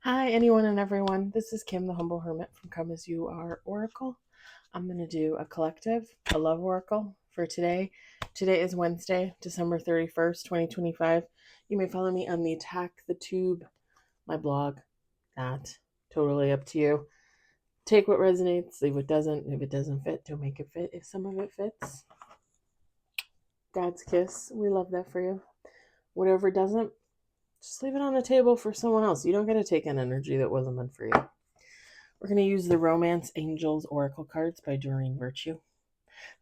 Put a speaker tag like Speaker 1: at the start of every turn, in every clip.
Speaker 1: Hi, anyone and everyone. This is Kim, the Humble Hermit from Come As You Are Oracle. I'm going to do a collective, a love oracle for today. Today is Wednesday, December 31st, 2025. You may follow me on the the Tube, my blog. Not totally up to you. Take what resonates, leave what doesn't. If it doesn't fit, don't make it fit. If some of it fits, God's kiss. We love that for you. Whatever doesn't, just leave it on the table for someone else. You don't get to take an energy that wasn't meant for you. We're going to use the Romance Angels Oracle cards by Doreen Virtue.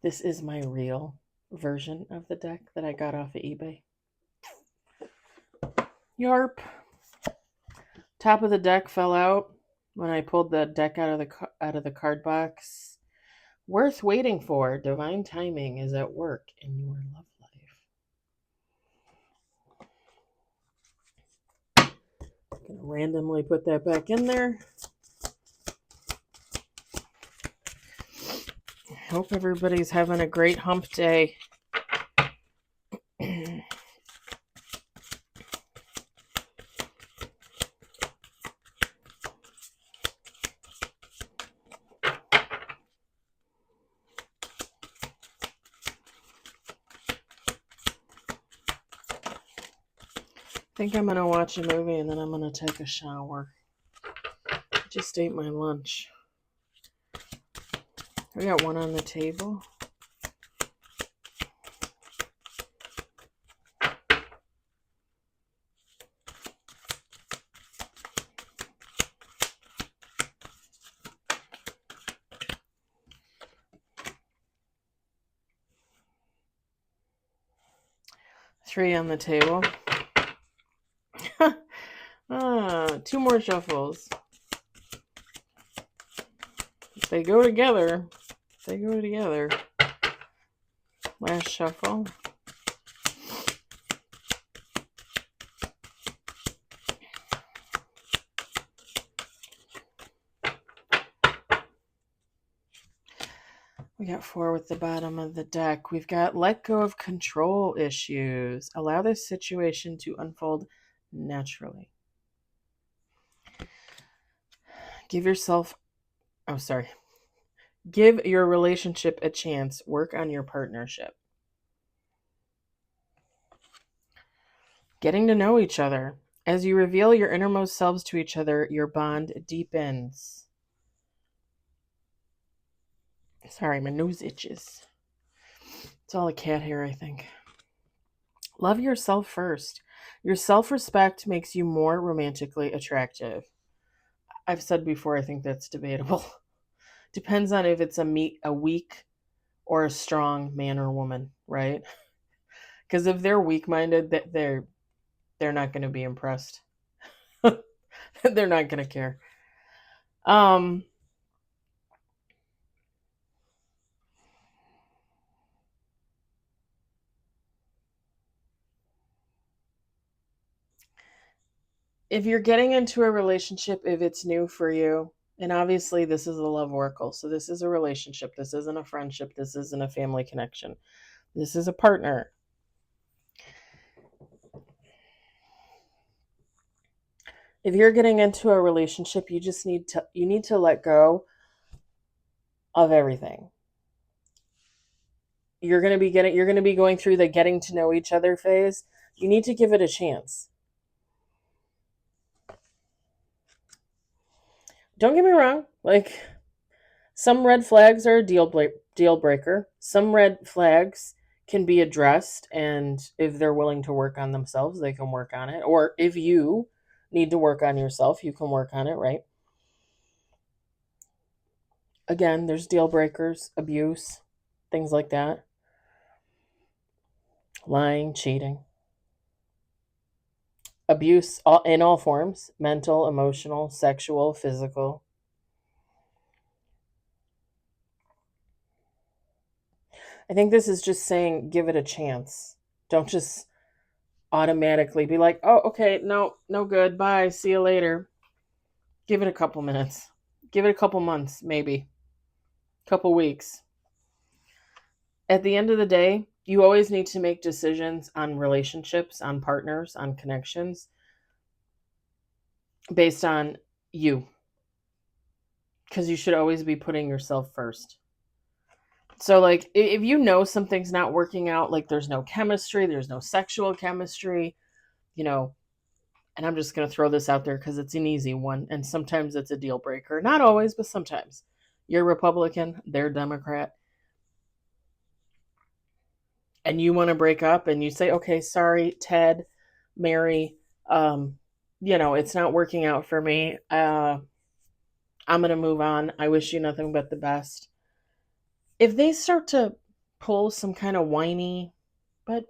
Speaker 1: This is my real version of the deck that I got off of eBay. Yarp. Top of the deck fell out when I pulled the deck out of the card box. Worth waiting for. Divine timing is at work in your love life. I'm going to randomly put that back in there. I hope everybody's having a great hump day. I think I'm going to watch a movie and then I'm going to take a shower. I just ate my lunch. We got one on the table. Three on the table. Two more shuffles. They go together. They go together. Last shuffle. We got four with the bottom of the deck. We've got let go of control issues. Allow this situation to unfold naturally. Give your relationship a chance. Work on your partnership. Getting to know each other. As you reveal your innermost selves to each other, your bond deepens. Sorry, my nose itches. It's all a cat hair, I think. Love yourself first. Your self-respect makes you more romantically attractive. I've said before, I think that's debatable. Depends on if it's a weak or a strong man or woman, right? Because if they're weak-minded, they're not going to be impressed. They're not going to care. If you're getting into a relationship, if it's new for you, and obviously this is a love oracle, so this is a relationship, this isn't a friendship, this isn't a family connection, this is a partner. If you're getting into a relationship, you need to let go of everything. You're going to be going through the getting to know each other phase. You need to give it a chance. Don't get me wrong, like some red flags are a deal breaker. Some red flags can be addressed, and if they're willing to work on themselves, they can work on it. Or if you need to work on yourself, you can work on it, right? Again, there's deal breakers, abuse, things like that. Lying, cheating. Abuse in all forms: mental, emotional, sexual, physical. I think this is just saying give it a chance. Don't just automatically be like, oh, okay, no good, bye, see you later. Give it a couple minutes. Give it a couple months, maybe. Couple weeks. At the end of the day, you always need to make decisions on relationships, on partners, on connections based on you, because you should always be putting yourself first. So, like, if you know something's not working out, like there's no chemistry, there's no sexual chemistry, you know, and I'm just going to throw this out there because it's an easy one. And sometimes it's a deal breaker. Not always, but sometimes. You're Republican, they're Democrat. And you want to break up and you say, okay, sorry, Ted, Mary, it's not working out for me. I'm going to move on. I wish you nothing but the best. If they start to pull some kind of whiny, but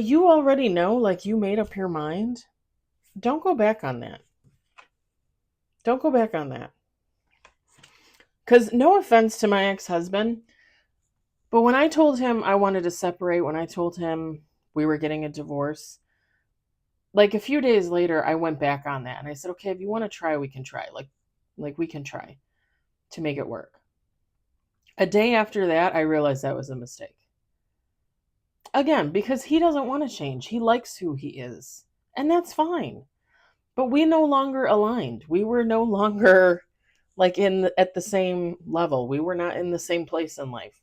Speaker 1: you already know, like you made up your mind, don't go back on that. Don't go back on that. Because no offense to my ex-husband, but when I told him I wanted to separate, when I told him we were getting a divorce, like a few days later, I went back on that and I said, okay, if you want to try, we can try. Like we can try to make it work. A day after that, I realized that was a mistake. Again, because he doesn't want to change. He likes who he is. And that's fine. But we no longer aligned. We were no longer like at the same level. We were not in the same place in life.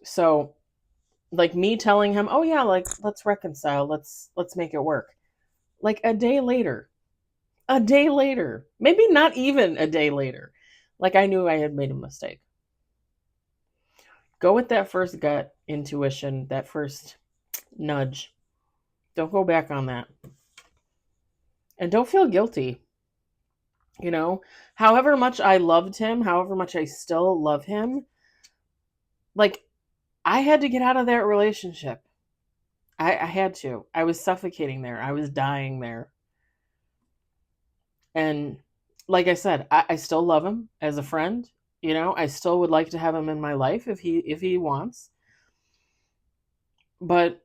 Speaker 1: So, like me telling him, "Oh yeah, like let's reconcile. Let's make it work." Like a day later, maybe not even a day later, like I knew I had made a mistake. Go with that first gut intuition, that first nudge. Don't go back on that. And don't feel guilty. You know, however much I loved him, however much I still love him, like I had to get out of that relationship. I had to. I was suffocating there. I was dying there. And like I said, I still love him as a friend. You know, I still would like to have him in my life if he wants. But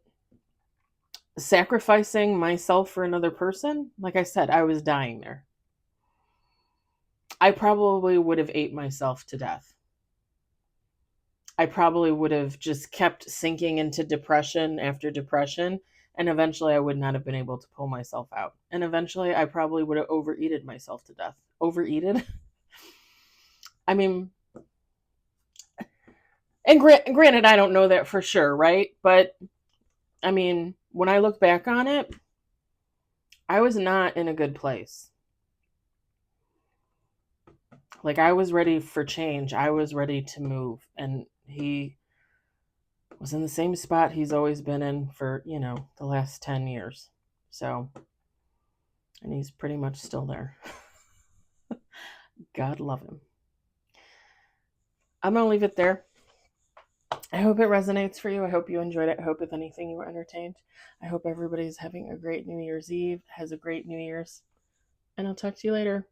Speaker 1: sacrificing myself for another person, like I said, I was dying there. I probably would have ate myself to death. I probably would have just kept sinking into depression after depression, and eventually I would not have been able to pull myself out. And eventually I probably would have overeated myself to death. Overeated? I mean, and granted, I don't know that for sure, right? But I mean, when I look back on it, I was not in a good place. Like, I was ready for change. I was ready to move. And he was in the same spot he's always been in for, the last 10 years. So, and he's pretty much still there. God love him. I'm going to leave it there. I hope it resonates for you. I hope you enjoyed it. I hope, if anything, you were entertained. I hope everybody's having a great New Year's Eve, has a great New Year's. And I'll talk to you later.